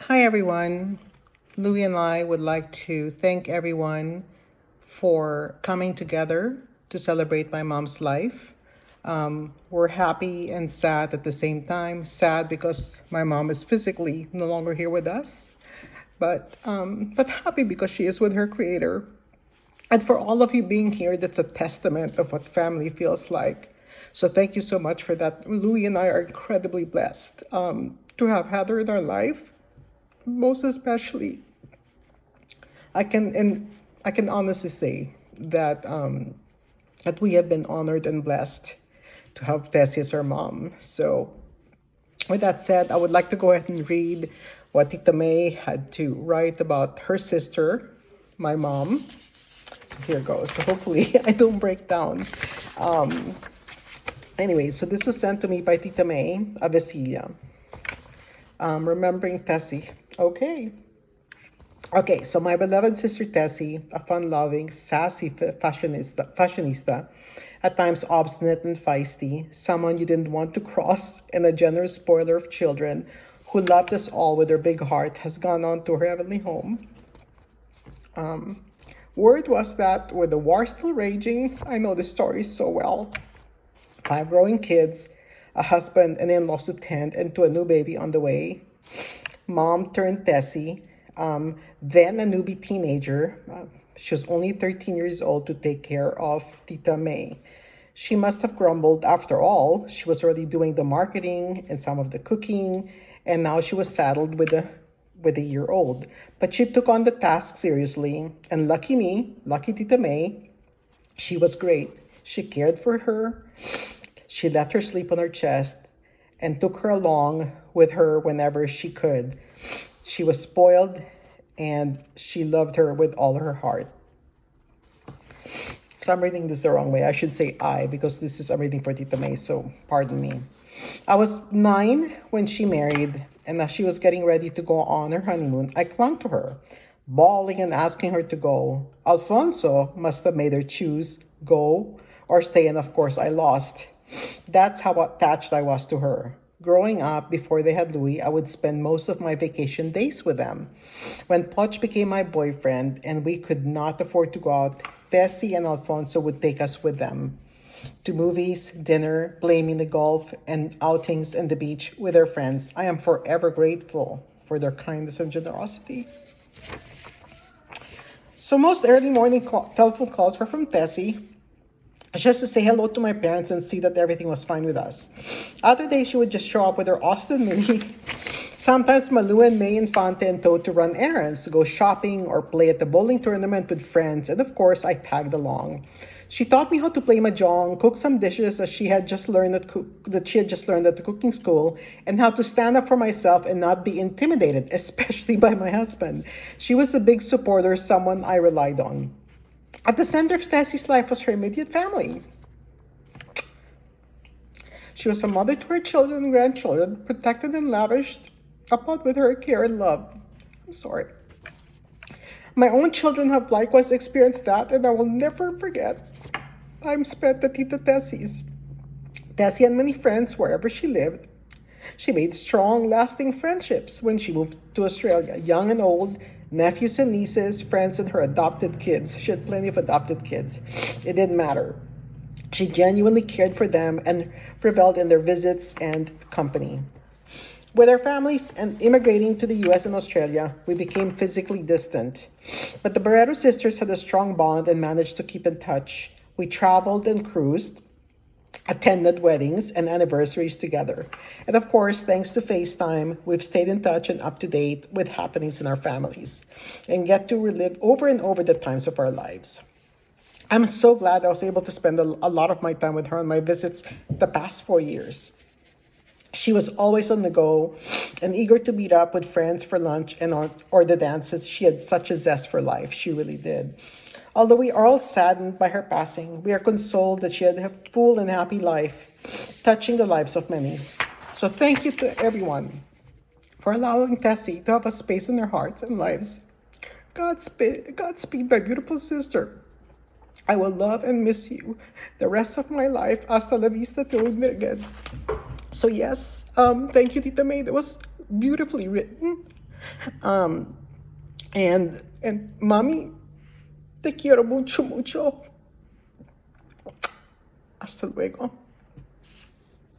Hi, everyone. Louie and I would like to thank everyone for coming together to celebrate my mom's life. We're happy and sad at the same time. Sad because my mom is physically no longer here with us, but happy because she is with her creator. And for all of you being here, that's a testament of what family feels like. So thank you so much for that. Louie and I are incredibly blessed to have had her in our life. Most especially, I can and I can honestly say that we have been honored and blessed to have Tessie as our mom. So, with that said, I would like to go ahead and read what Tita May had to write about her sister, my mom. So here goes. So hopefully I don't break down. Anyway, so this was sent to me by Tita May Avesilia. Remembering Tessie. Okay. Okay, so my beloved sister Tessie, a fun-loving, sassy fashionista, at times obstinate and feisty, someone you didn't want to cross, and a generous spoiler of children who loved us all with her big heart, has gone on to her heavenly home. Word was that with the war still raging, I know the story so well. 5 growing kids, a husband and in-laws to tend, and to a new baby on the way. Mom turned Tessie, then a newbie teenager. She was only 13 years old to take care of Tita May. She must have grumbled. After all, she was already doing the marketing and some of the cooking, and now she was saddled with a year old. But she took on the task seriously, and lucky me, lucky Tita May, she was great. She cared for her. She let her sleep on her chest and took her along with her whenever she could. She was spoiled and she loved her with all her heart. So I'm reading this the wrong way. I should say I because I'm reading for Tita May, so pardon me. I was 9 when she married, and as she was getting ready to go on her honeymoon, I clung to her, bawling and asking her to go. Alfonso must have made her choose go or stay, and of course I lost. That's how attached I was to her. Growing up, before they had Louis, I would spend most of my vacation days with them. When Poch became my boyfriend and we could not afford to go out, Tessie and Alfonso would take us with them to movies, dinner, playing mini golf, and outings and the beach with their friends. I am forever grateful for their kindness and generosity. So most early morning telephone calls were from Tessie, just to say hello to my parents and see that everything was fine with us. Other days, she would just show up with her Austin Mini. Sometimes Malu and May Infante and Toad to run errands, to go shopping, or play at the bowling tournament with friends, and of course, I tagged along. She taught me how to play mahjong, cook some dishes as she had just learned that she had just learned at the cooking school, and how to stand up for myself and not be intimidated, especially by my husband. She was a big supporter, someone I relied on. At the center of Stacy's life was her immediate family. She was a mother to her children and grandchildren, protected and lavished upon with her care and love. I'm sorry. My own children have likewise experienced that, and I will never forget time spent at Tita Tessie's. Tessie had many friends wherever she lived. She made strong, lasting friendships when she moved to Australia, young and old, nephews and nieces, friends, and her adopted kids. She had plenty of adopted kids. It didn't matter. She genuinely cared for them and reveled in their visits and company. With our families and immigrating to the US and Australia, we became physically distant. But the Barreto sisters had a strong bond and managed to keep in touch. We traveled and cruised, attended weddings and anniversaries together. And of course, thanks to FaceTime, we've stayed in touch and up to date with happenings in our families and get to relive over and over the times of our lives. I'm so glad I was able to spend a lot of my time with her on my visits the past 4 years. She was always on the go and eager to meet up with friends for lunch or the dances. She had such a zest for life. She really did. Although we are all saddened by her passing, we are consoled that she had a full and happy life, touching the lives of many. So thank you to everyone for allowing Tessie to have a space in their hearts and lives. Godspeed, my beautiful sister. I will love and miss you the rest of my life. Hasta la vista till we meet again. So yes, thank you, Tita May. That was beautifully written. And mami, te quiero mucho, mucho. Hasta luego.